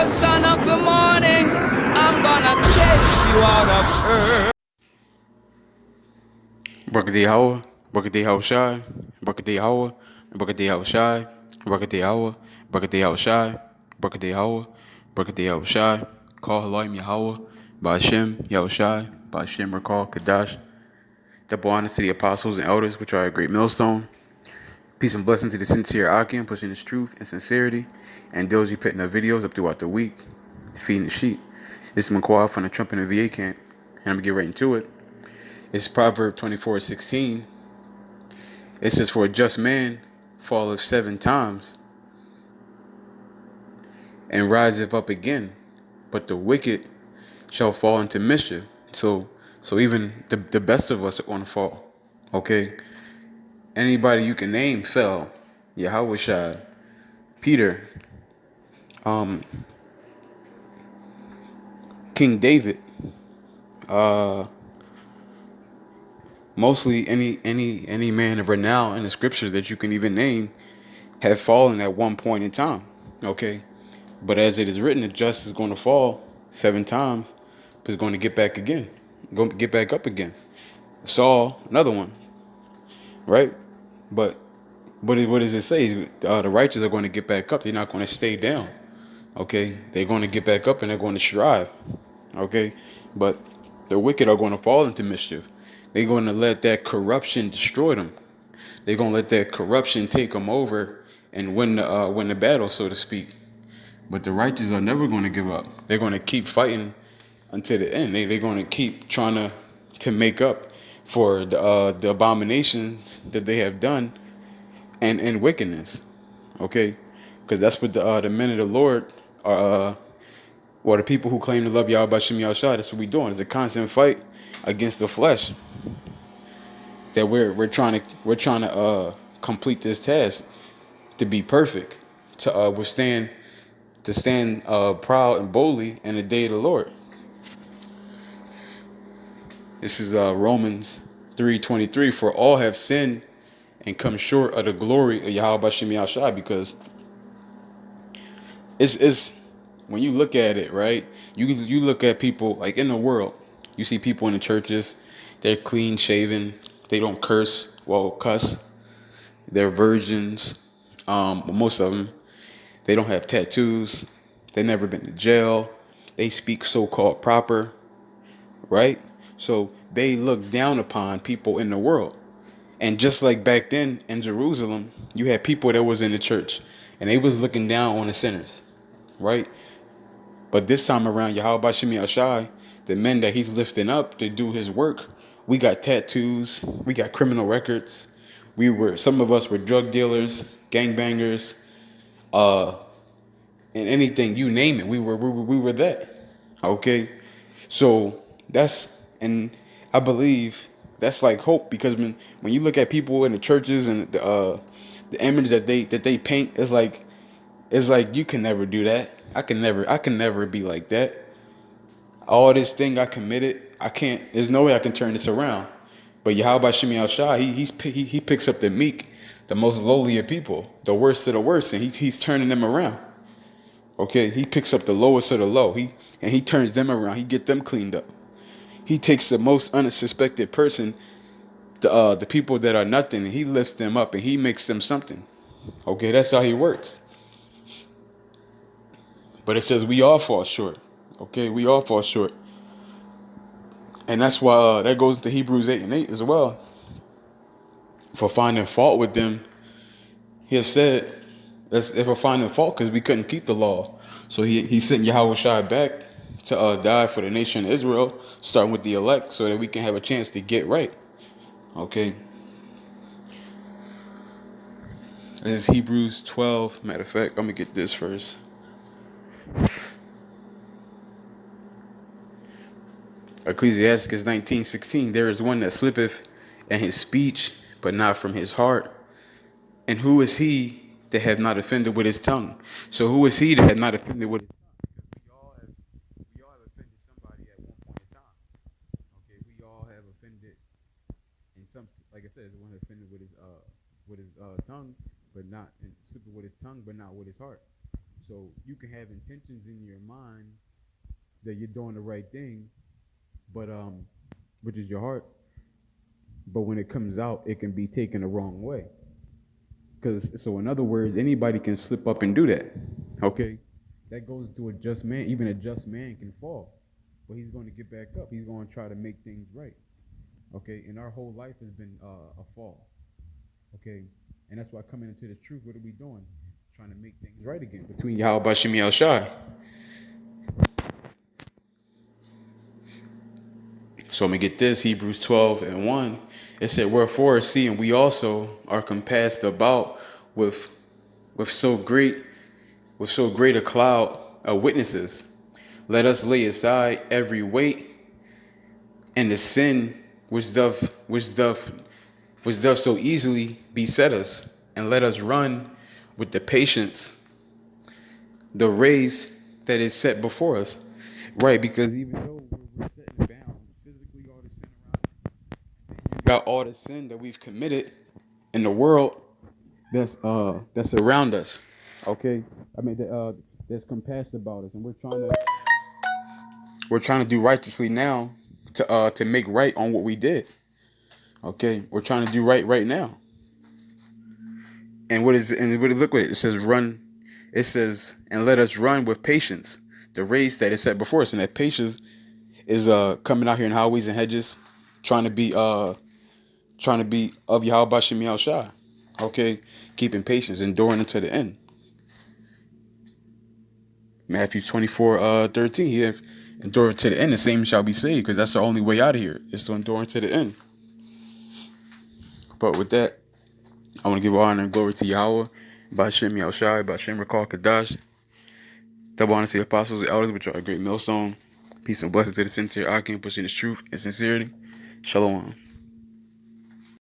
the son of the morning. I'm gonna chase you out of earth. Brakati Hawa, Brakati Hawa Shai, Brakati Hawa, Brakati Hawa Shai, Brakati Hawa, Brakati Hawa Shai, Brakati Hawa, Brakati Hawa Shai, Call Halayim Yahweh, Ba'ashem, Yahushai, Ba'ashem Rakal, Kadash. Double honor to the apostles and elders, which are a great millstone. Peace and blessing to the sincere Akim, pushing this truth and sincerity, and those you putting their videos up throughout the week, feeding the sheep. This is McQuad from the Trump and the VA camp, and I'm going to get right into it. It's Proverb 24:16. It says, "For a just man falleth 7 times and riseth up again, but the wicked shall fall into mischief." So even the best of us are going to fall. Okay? Anybody you can name fell. Yahweh Shai, Peter, um, King David, uh, mostly any man of renown in the scriptures that you can even name have fallen at one point in time. Okay? But as it is written, the just is going to fall 7 times, but is going to get back again, going to get back up again. Saul, another one, right? But what does it say? The righteous are going to get back up. They're not going to stay down. Okay, they're going to get back up and they're going to strive. Okay, but the wicked are going to fall into mischief. They're going to let that corruption destroy them. They're going to let that corruption take them over and win the battle, so to speak. But the righteous are never going to give up. They're going to keep fighting until the end. They're going to keep trying to make up for the abominations that they have done and wickedness. Okay, because that's what the men of the Lord are. Or the people who claim to love Yahweh Shem Yahushua, that's what we're doing. It's a constant fight against the flesh. That we're trying to complete this task to be perfect, to stand proud and boldly in the day of the Lord. This is Romans 3:23. For all have sinned and come short of the glory of Yahweh Shem Yahushua. Because it's when you look at it, right? You look at people like in the world. You see people in the churches. They're clean shaven. They don't curse. Well, cuss. They're virgins. Most of them. They don't have tattoos. They never been to jail. They speak so-called proper, right? So they look down upon people in the world. And just like back then in Jerusalem, you had people that was in the church, and they was looking down on the sinners, right? But this time around, Yahweh Shemi Ashai, the men that he's lifting up to do his work, we got tattoos, we got criminal records. Some of us were drug dealers, gangbangers, uh, and anything you name it, we were that. Okay, so and I believe that's like hope, because when you look at people in the churches and the image that they paint, it's like you can never do that. I can never be like that. All this thing I committed, I can't. There's no way I can turn this around. But Yahweh Shemi Al Shah, he picks up the meek, the most lowly of people, the worst of the worst, and he's turning them around. Okay, he picks up the lowest of the low. He turns them around. He get them cleaned up. He takes the most unsuspected person, the people that are nothing, and he lifts them up and he makes them something. Okay, that's how he works. But it says we all fall short. Okay, we all fall short. And that's why that goes into Hebrews 8:8 as well. For finding fault with them, he has said, that's if we're finding fault because we couldn't keep the law. So he sent Yahweh Shai back to die for the nation of Israel, starting with the elect, so that we can have a chance to get right. Okay. This is Hebrews 12. Matter of fact, let me get this first. Ecclesiasticus 19:16. There is one that slippeth in his speech, but not from his heart. And who is he that have not offended with his tongue? So who is he that have not offended with his tongue? We all have offended somebody at one point in time. Okay, we all have offended, and some, like I said, one offended with his tongue, but not, and stupid with his tongue, but not with his heart. So you can have intentions in your mind that you're doing the right thing, but which is your heart. But when it comes out, it can be taken the wrong way. Because so in other words, anybody can slip up and do that. Okay, that goes to a just man. Even a just man can fall, but he's going to get back up. He's going to try to make things right. Okay, and our whole life has been a fall. Okay, and that's why coming into the truth, what are we doing? Trying to make things right again between Yahweh Bashim El Shai. So I'm gonna get this, Hebrews 12:1. It said, "Wherefore, seeing we also are compassed about with with so great so great a cloud of witnesses, let us lay aside every weight and the sin which doth so easily beset us, and let us run with the patience the race that is set before us." Right, because even though we're setting bounds physically, all the sin around us, you got all the sin that we've committed in the world that's around us. Okay, I mean that's compassed about us, and we're trying to do righteously now to make right on what we did. Okay, we're trying to do right now. And look what it says, run. It says, and let us run with patience the race that is set before us. And that patience is coming out here in highways and hedges, trying to be of Yahweh Bashim Yahweh Shai. Okay, keeping patience, enduring until the end. Matthew 24:13. He endure to the end, the same shall be saved, because that's the only way out of here, is to endure to the end. But with that, I want to give honor and glory to Yahweh, Bashim Yahweh Shai, Bashim Rakal Kadash. Double honor to the apostles and elders, which are a great millstone. Peace and blessings to the sincere Akim, pushing his truth and sincerity. Shalom.